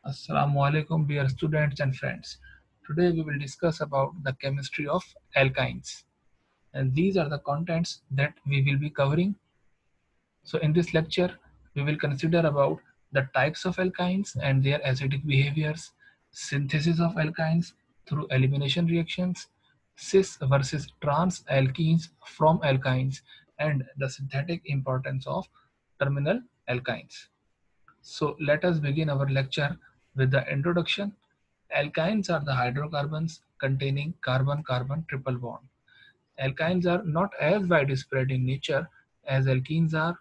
Assalamu alaikum, dear students and friends. Today we will discuss about the chemistry of alkynes, and these are the contents that we will be covering. So in this lecture, we will consider about the types of alkynes and their acidic behaviors, synthesis of alkynes through elimination reactions, cis versus trans alkenes from alkynes, and the synthetic importance of terminal alkynes. So let us begin our lecture with the introduction. Alkynes are the hydrocarbons containing carbon-carbon triple bond. Alkynes are not as widespread in nature as alkenes are.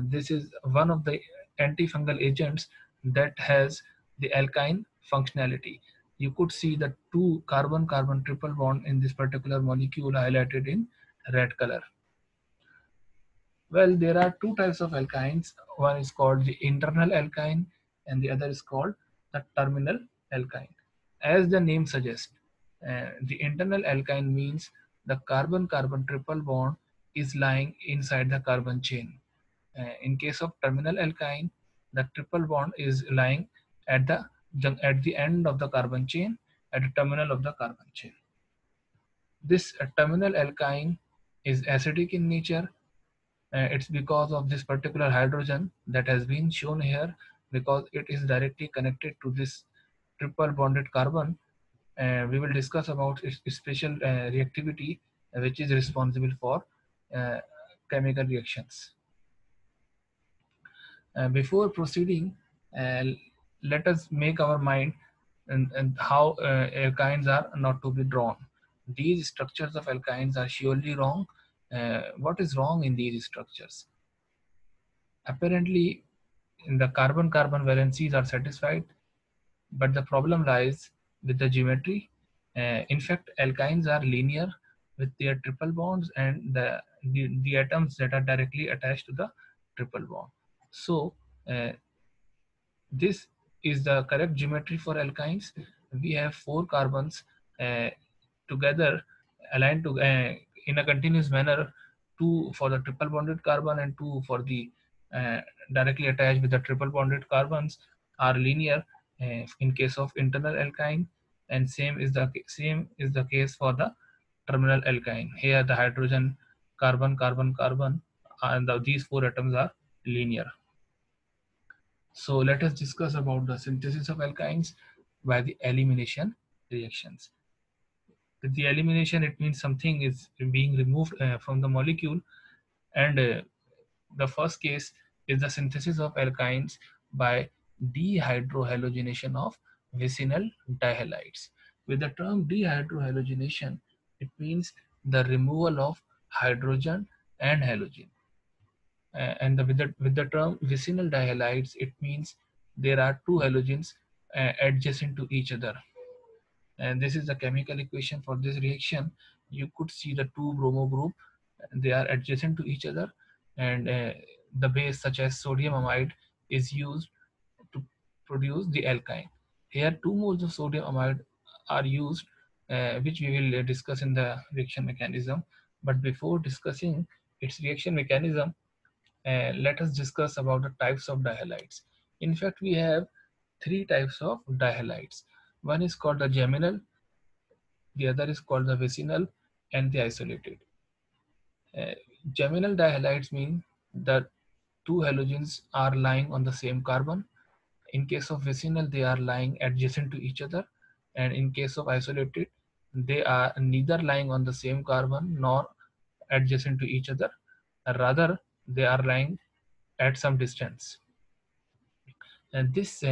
This is one of the antifungal agents that has the alkyne functionality. You could see the two carbon-carbon triple bond in this particular molecule highlighted in red color. Well, there are two types of alkynes. One is called the internal alkyne and the other is called the terminal alkyne. As the name suggests, the internal alkyne means the carbon-carbon triple bond is lying inside the carbon chain. In case of terminal alkyne, the triple bond is lying at the end of the carbon chain, at the terminal of the carbon chain. This terminal alkyne is acidic in nature. It's because of this particular hydrogen that has been shown here, because it is directly connected to this triple bonded carbon. We will discuss about its special reactivity, which is responsible for uh, chemical reactions. Before proceeding, uh, let us make our mind and how alkynes are not to be drawn. These structures of alkynes are surely wrong. What is wrong in these structures? Apparently, the carbon-carbon valencies are satisfied, but the problem lies with the geometry. In fact, alkynes are linear with their triple bonds and the atoms that are directly attached to the triple bond. So, uh, this is the correct geometry for alkynes. We have four carbons uh, together aligned to in a continuous manner, two for the triple bonded carbon and two for the uh, directly attached with the triple bonded carbons are linear in case of internal alkyne, and same is the case for the terminal alkyne. Here the hydrogen, carbon, carbon, carbon, and these four atoms are linear. So let us discuss about the synthesis of alkynes by the elimination reactions. With the elimination, it means something is being removed from the molecule, and the first case is the synthesis of alkynes by dehydrohalogenation of vicinal dihalides. With the term dehydrohalogenation, it means the removal of hydrogen and halogen. And with the term vicinal dihalides, it means there are two halogens adjacent to each other. And this is the chemical equation for this reaction. You could see the two bromo group, they are adjacent to each other, and the base such as sodium amide is used to produce the alkyne. Here 2 moles of sodium amide are used, which we will discuss in the reaction mechanism. But before discussing its reaction mechanism, let us discuss about the types of dihalides. In fact, we have three types of dihalides. One is called the geminal, the other is called the vicinal, and the isolated. Uh, Geminal dihalides mean that two halogens are lying on the same carbon. In case of vicinal, they are lying adjacent to each other, and in case of isolated, they are neither lying on the same carbon nor adjacent to each other. Rather, they are lying at some distance. And this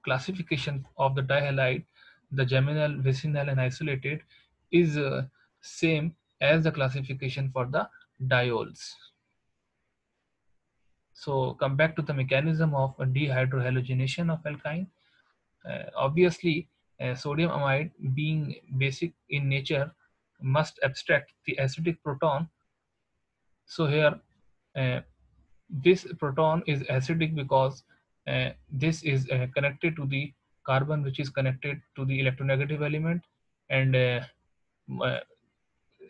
classification of the dihalide, the geminal, vicinal, and isolated, is same as the classification for the diols. So come back to the mechanism of dehydrohalogenation of alkyne. Obviously, sodium amide, being basic in nature, must abstract the acidic proton. So here, uh, this proton is acidic because this is connected to the carbon, which is connected to the electronegative element, and uh,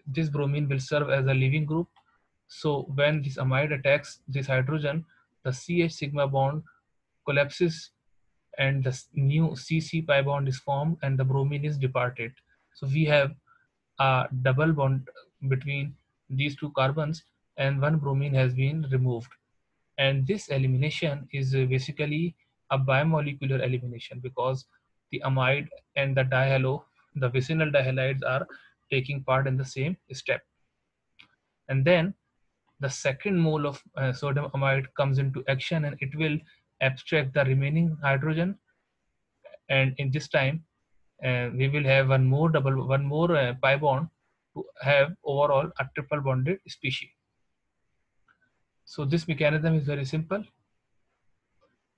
this bromine will serve as a leaving group. So when this amide attacks this hydrogen, the CH sigma bond collapses and the new CC pi bond is formed and the bromine is departed. So we have a double bond between these two carbons and one bromine has been removed. And this elimination is basically a bimolecular elimination because the amide and the dihalo, the vicinal dihalides, are taking part in the same step. And then the second mole of sodium amide comes into action and it will abstract the remaining hydrogen. And in this time, we will have one more pi bond to have overall a triple bonded species. So this mechanism is very simple,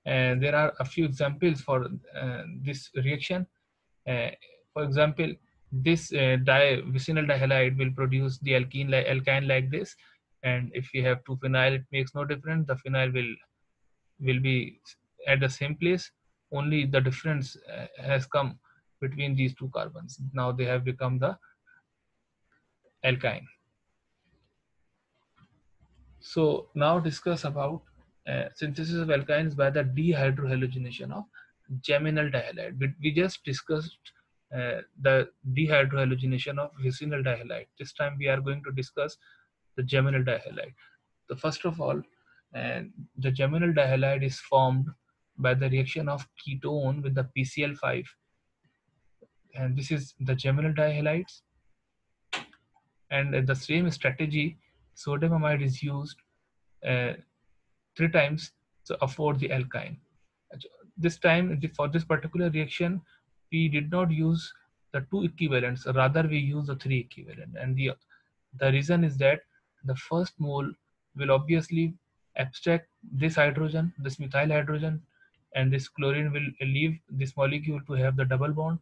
and there are a few examples for this reaction. Uh, for example, this vicinal dihalide will produce the alkyne like this, and if we have two phenyl, it makes no difference. The phenyl will be at the same place. Only the difference has come between these two carbons. Now they have become the alkyne. So now discuss about synthesis of alkynes by the dehydrohalogenation of geminal dihalide. We just discussed the dehydrohalogenation of vicinal dihalide. This time we are going to discuss the geminal dihalide. So first of all, the geminal dihalide is formed by the reaction of ketone with the PCl5, and this is the geminal dihalides. And the same strategy, sodium amide is used uh, 3 times to afford the alkyne. This time, for this particular reaction, we did not use the 2 equivalents, rather we use the 3 equivalent. And the reason is that the first mole will obviously abstract this hydrogen, this methyl hydrogen, and this chlorine will leave this molecule to have the double bond.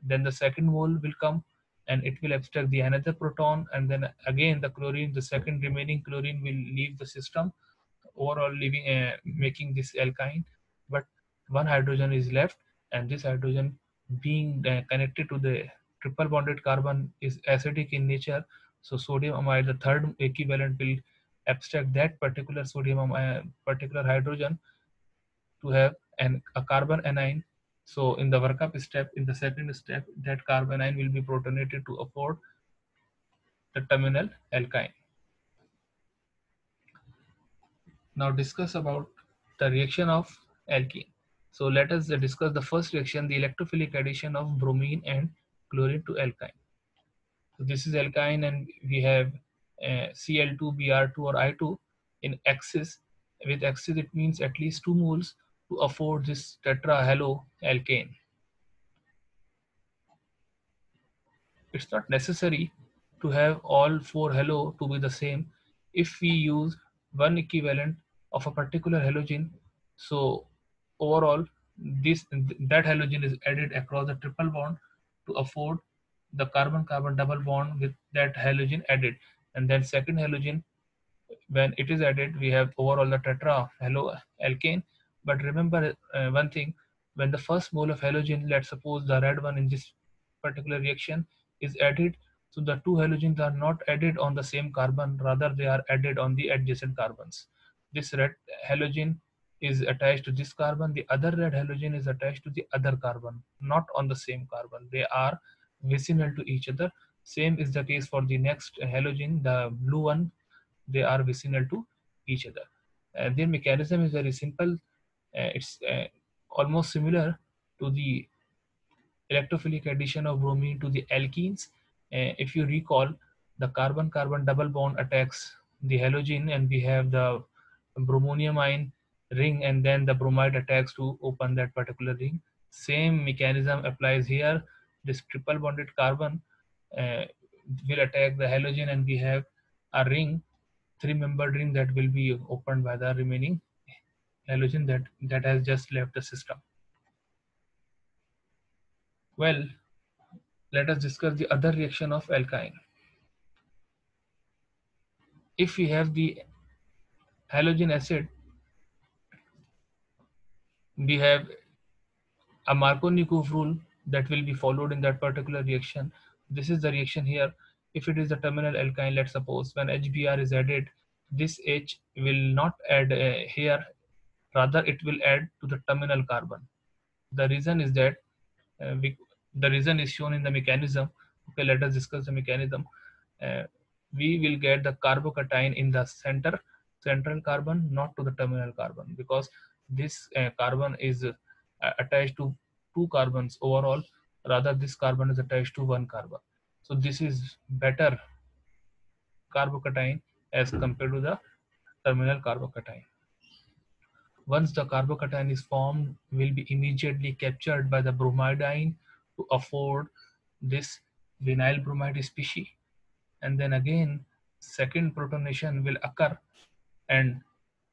Then the second mole will come and it will abstract the another proton, and then again the chlorine, the second remaining chlorine, will leave the system, overall leaving making this alkyne. But one hydrogen is left, and this hydrogen, being connected to the triple bonded carbon, is acidic in nature. So sodium amide, the third equivalent, will abstract that particular particular hydrogen to have a carbon anion. So in the workup step, in the second step, that carbon anion will be protonated to afford the terminal alkyne. Now discuss about the reaction of alkene. So let us discuss the first reaction, the electrophilic addition of bromine and chlorine to alkyne. So this is alkyne, and we have Cl2, Br2 or I2 in excess. With excess, it means at least 2 moles to afford this tetrahalo alkane. It's not necessary to have all 4 halo to be the same. If we use one equivalent of a particular halogen, so overall that halogen is added across the triple bond to afford the carbon-carbon double bond with that halogen added. And then second halogen, when it is added, we have overall the tetra halo alkane. But remember one thing, when the first mole of halogen, let's suppose the red one in this particular reaction, is added, so the two halogens are not added on the same carbon, rather they are added on the adjacent carbons. This red halogen is attached to this carbon, the other red halogen is attached to the other carbon, not on the same carbon. They are vicinal to each other. Same is the case for the next halogen, the blue one, they are vicinal to each other. Their mechanism is very simple. It's almost similar to the electrophilic addition of bromine to the alkenes. If you recall, the carbon-carbon double bond attacks the halogen, and we have the bromonium ion ring, and then the bromide attacks to open that particular ring. Same mechanism applies here. This triple bonded carbon uh, will attack the halogen, and we have a ring, three-membered ring, that will be opened by the remaining halogen that has just left the system. Well, let us discuss the other reaction of alkyne. If we have the halogen acid, we have a Markovnikov rule that will be followed in that particular reaction. This is the reaction here. If it is a terminal alkyne, let's suppose when HBr is added, this H will not add here, rather it will add to the terminal carbon. The reason is that the reason is shown in the mechanism. Okay, let us discuss the mechanism. uh, we will get the carbocation in the central carbon, not to the terminal carbon, because this carbon is attached to two carbons overall, rather this carbon is attached to one carbon. So this is better carbocation as compared to the terminal carbocation. Once the carbocation is formed, will be immediately captured by the bromidine to afford this vinyl bromide species, and then again second protonation will occur, and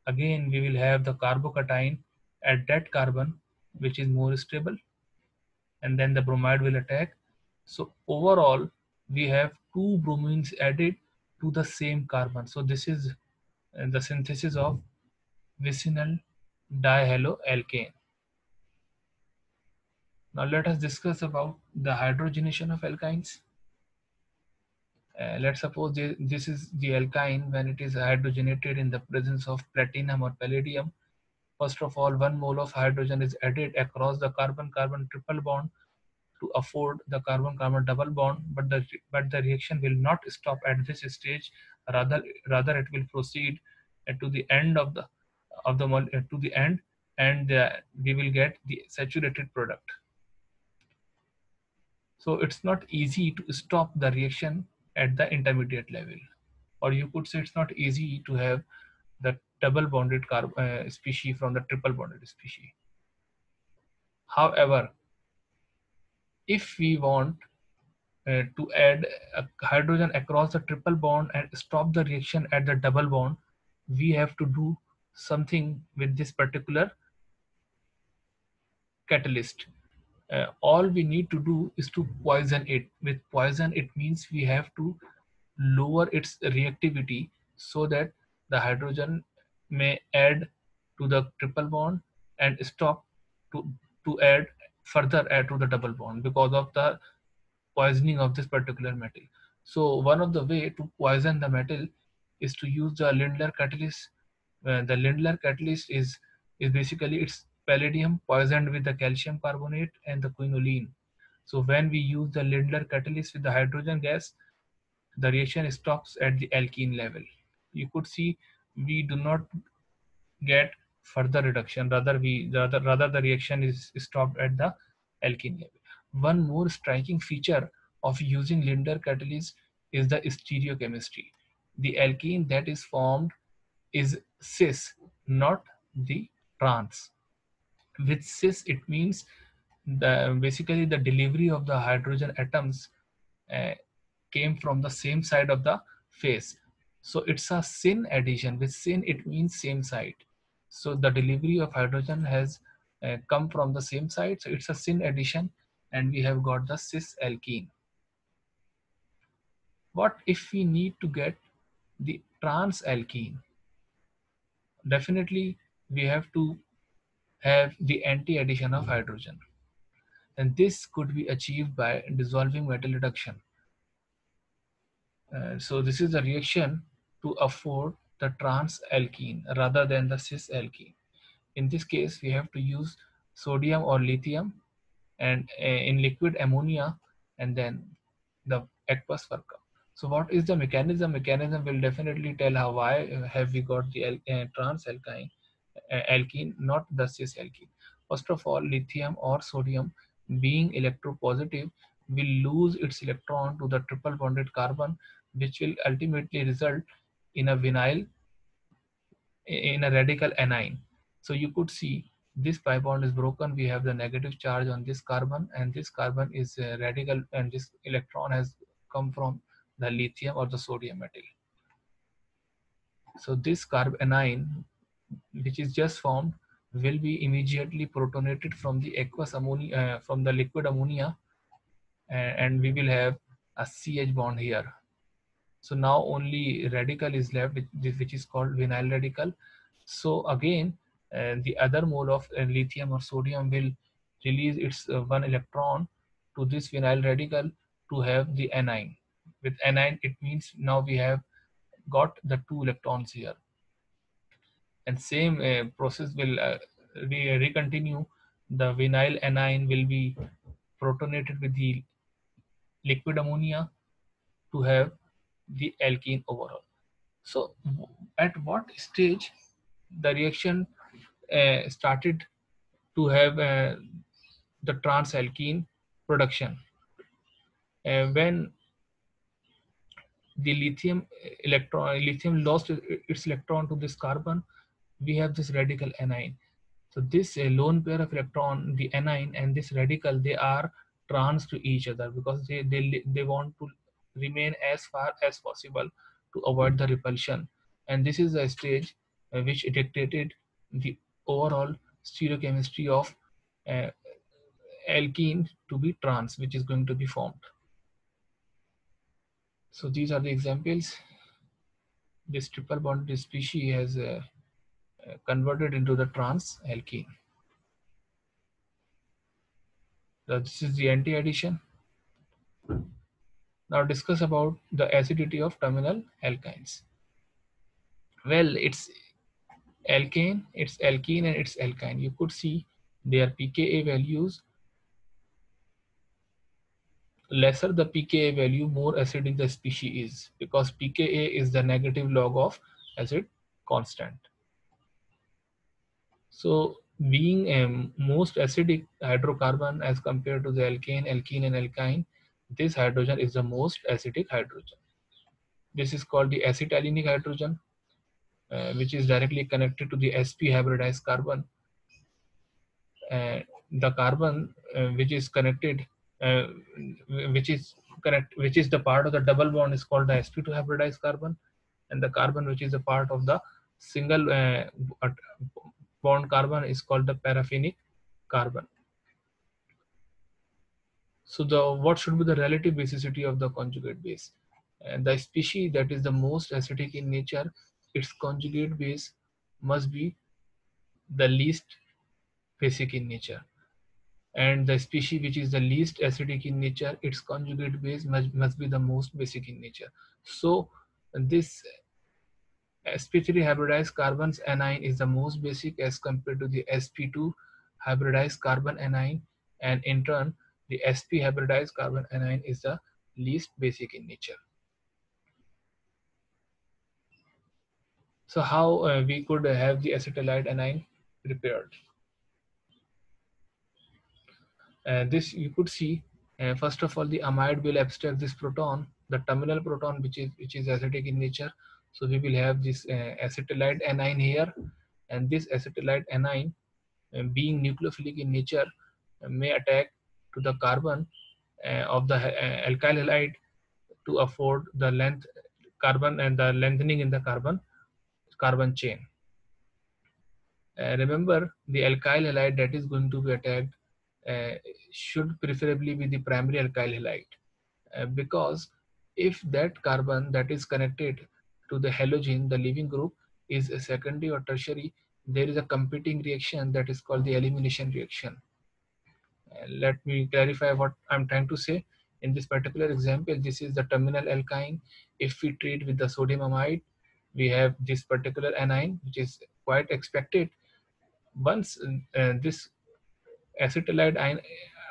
again we will have the carbocation at that carbon which is more stable, and then the bromide will attack. So overall we have two bromines added to the same carbon. So this is the synthesis of vicinal dihaloalkane. Now let us discuss about the hydrogenation of alkynes. Let's suppose this is the alkyne when it is hydrogenated in the presence of platinum or palladium. First of all, 1 mole of hydrogen is added across the carbon-carbon triple bond to afford the carbon-carbon double bond, but the reaction will not stop at this stage. Rather it will proceed to the end to the end, and we will get the saturated product. So it's not easy to stop the reaction at the intermediate level, or you could say it's not easy to have the double bonded species from the triple bonded species. However, if we want to add a hydrogen across the triple bond and stop the reaction at the double bond, we have to do something with this particular catalyst. All we need to do is to poison it. With poison, it means we have to lower its reactivity so that the hydrogen may add to the triple bond and stop to add further add to the double bond because of the poisoning of this particular metal. So one of the way to poison the metal is to use the Lindlar catalyst. The Lindlar catalyst is basically it's palladium poisoned with the calcium carbonate and the quinoline. So when we use the Lindlar catalyst with the hydrogen gas, the reaction stops at the alkene level. You could see we do not get further reduction, rather the reaction is stopped at the alkene level. One more striking feature of using Lindlar catalyst is the stereochemistry. The alkene that is formed is cis, not the trans. With cis, it means basically the delivery of the hydrogen atoms uh, came from the same side of the face. So it's a syn addition. With syn, it means same side. So the delivery of hydrogen has come from the same side. So it's a syn addition, and we have got the cis alkene. What if we need to get the trans alkene? Definitely, we have to have the anti-addition of hydrogen. And this could be achieved by dissolving metal reduction. So this is the reaction to afford the trans alkene rather than the cis alkene. In this case, we have to use sodium or lithium and in liquid ammonia, and then the aqueous workup. So what is the mechanism? Mechanism will definitely tell how why have we got the trans alkene, not the cis alkene. First of all, lithium or sodium being electropositive will lose its electron to the triple bonded carbon, which will ultimately result in a vinyl in a radical anion. So you could see this pi bond is broken. We have the negative charge on this carbon, and this carbon is radical, and this electron has come from the lithium or the sodium metal. So this carb anion, which is just formed, will be immediately protonated from the aqueous ammonia, from the liquid ammonia, and we will have a CH bond here. So now only radical is left, which is called vinyl radical. So again, the other mole of lithium or sodium will release its one electron to this vinyl radical to have the anion. With anion, it means now we have got the two electrons here. And same process will continue the vinyl anion will be protonated with the liquid ammonia to have the alkene overall. So at what stage the reaction started to have the trans alkene production? When the lithium lost its electron to this carbon, we have this radical anion. So this lone pair of electron, the anion and this radical, they are trans to each other because they want to remain as far as possible to avoid the repulsion. And this is a stage which dictated the overall stereochemistry of uh, alkene to be trans, which is going to be formed. So these are the examples. This triple bonded species has converted into the trans alkene. So this is the anti-addition. Now discuss about the acidity of terminal alkynes. Well, it's alkene and it's alkyne. You could see their pKa values. Lesser the pKa value, more acidic the species is, because pKa is the negative log of acid constant. So being a most acidic hydrocarbon as compared to the alkane, alkene and alkyne, this hydrogen is the most acidic hydrogen. This is called the acetylenic hydrogen, which is directly connected to the sp hybridized carbon. The carbon which is connected, uh, which is the part of the double bond is called the sp2 hybridized carbon, and the carbon which is a part of the single bond carbon is called the paraffinic carbon. So what should be the relative basicity of the conjugate base? And the species that is the most acidic in nature, its conjugate base must be the least basic in nature. And the species which is the least acidic in nature, its conjugate base must be the most basic in nature. So this sp3 hybridized carbon's anion is the most basic as compared to the sp2 hybridized carbon anion, and in turn the sp hybridized carbon anion is the least basic in nature. So how we could have the acetylide anion prepared? This you could see, first of all, the amide will abstract this proton, the terminal proton, which is acidic in nature. So we will have this acetylide anion here, and this acetylide anion, being nucleophilic in nature, may attack to the carbon of the alkyl halide to afford the length carbon and the lengthening in the carbon chain. Remember, the alkyl halide that is going to be attacked uh, should preferably be the primary alkyl halide, because if that carbon that is connected to the halogen, the leaving group, is a secondary or tertiary, there is a competing reaction that is called the elimination reaction. Let me clarify what I'm trying to say. In this particular example, this is the terminal alkyne. If we treat with the sodium amide, we have this particular anion, which is quite expected. Once this acetylide ion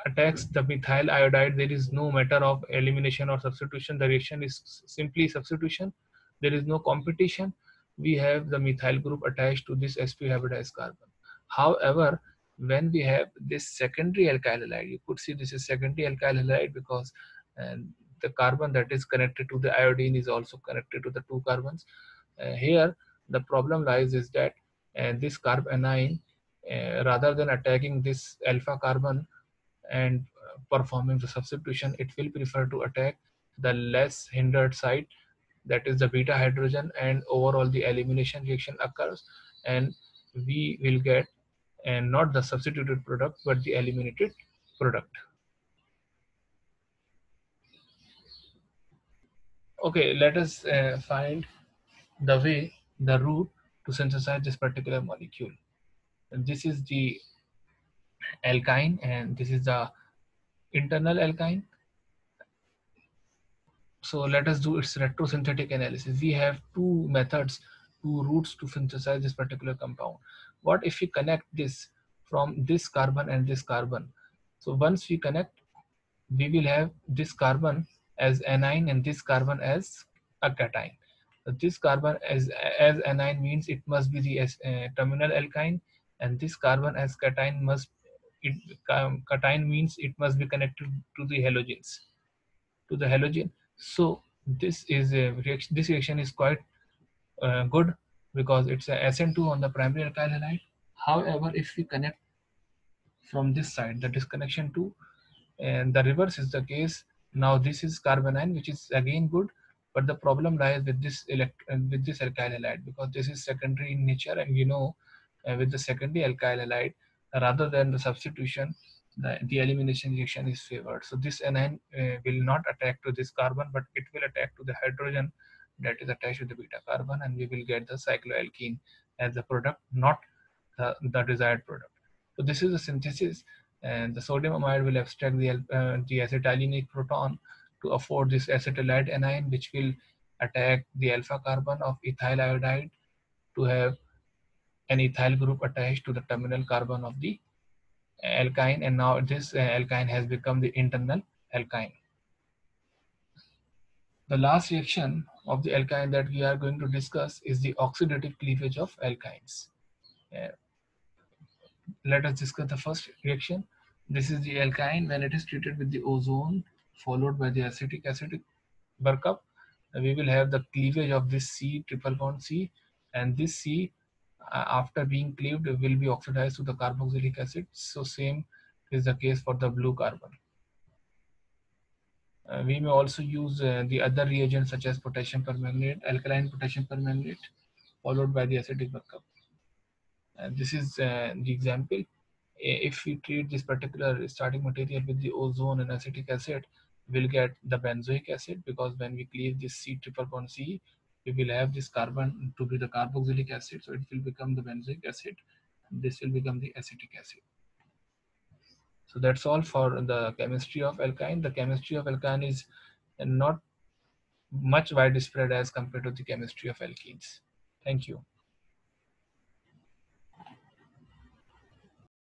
attacks the methyl iodide, there is no matter of elimination or substitution. The reaction is simply substitution. There is no competition. We have the methyl group attached to this sp hybridized carbon. However, when we have this secondary alkyl halide, you could see this is secondary alkyl halide because the carbon that is connected to the iodine is also connected to the two carbons. Here, the problem lies is that this carb anion, rather than attacking this alpha carbon and performing the substitution, it will prefer to attack the less hindered site, that is the beta hydrogen, and overall the elimination reaction occurs, and we will get and not the substituted product but the eliminated product. Okay, let us find the route to synthesize this particular molecule. And this is the alkyne and this is the internal alkyne. So let us do its retrosynthetic analysis. We have two methods, two routes to synthesize this particular compound. What if we connect this from this carbon and this carbon. So once we connect, we will have this carbon as anion and this carbon as a cation. So this carbon as anion means it must be the terminal alkyne, and this carbon as cation must it cation means it must be connected to the halogens, to the halogen. So this is a reaction. This reaction is quite good because it's a SN2 on the primary alkyl halide. However, if we connect from this side, the disconnection 2, and the reverse is the case. Now this is carbanion, which is again good, but the problem lies with this with this alkyl halide, because this is secondary in nature, and you know, with the secondary alkyl halide, rather than the substitution, the elimination reaction is favored. So this anion will not attack to this carbon, but it will attack to the hydrogen that is attached to the beta carbon, and we will get the cycloalkene as the product, not the desired product. So this is a synthesis, and the sodium amide will abstract the acetylenic proton to afford this acetylide anion, which will attack the alpha carbon of ethyl iodide to have an ethyl group attached to the terminal carbon of the alkyne, and now this alkyne has become the internal alkyne. The last reaction of the alkyne that we are going to discuss is the oxidative cleavage of alkynes. Uh, Let us discuss the first reaction. This is the alkyne when it is treated with the ozone followed by the acetic acid workup. We will have the cleavage of this C triple bond C, and this C after being cleaved will be oxidized to the carboxylic acid. So same is the case for the blue carbon. We may also use the other reagents such as potassium permanganate, alkaline potassium permanganate, followed by the acidic workup. This is the example. If we treat this particular starting material with the ozone and acetic acid, we'll get the benzoic acid, because when we cleave this C triple bond C, we will have this carbon to be the carboxylic acid, so it will become the benzoic acid. This will become the acetic acid. So that's all for the chemistry of alkyne. The chemistry of alkyne is not much widespread as compared to the chemistry of alkenes. Thank you.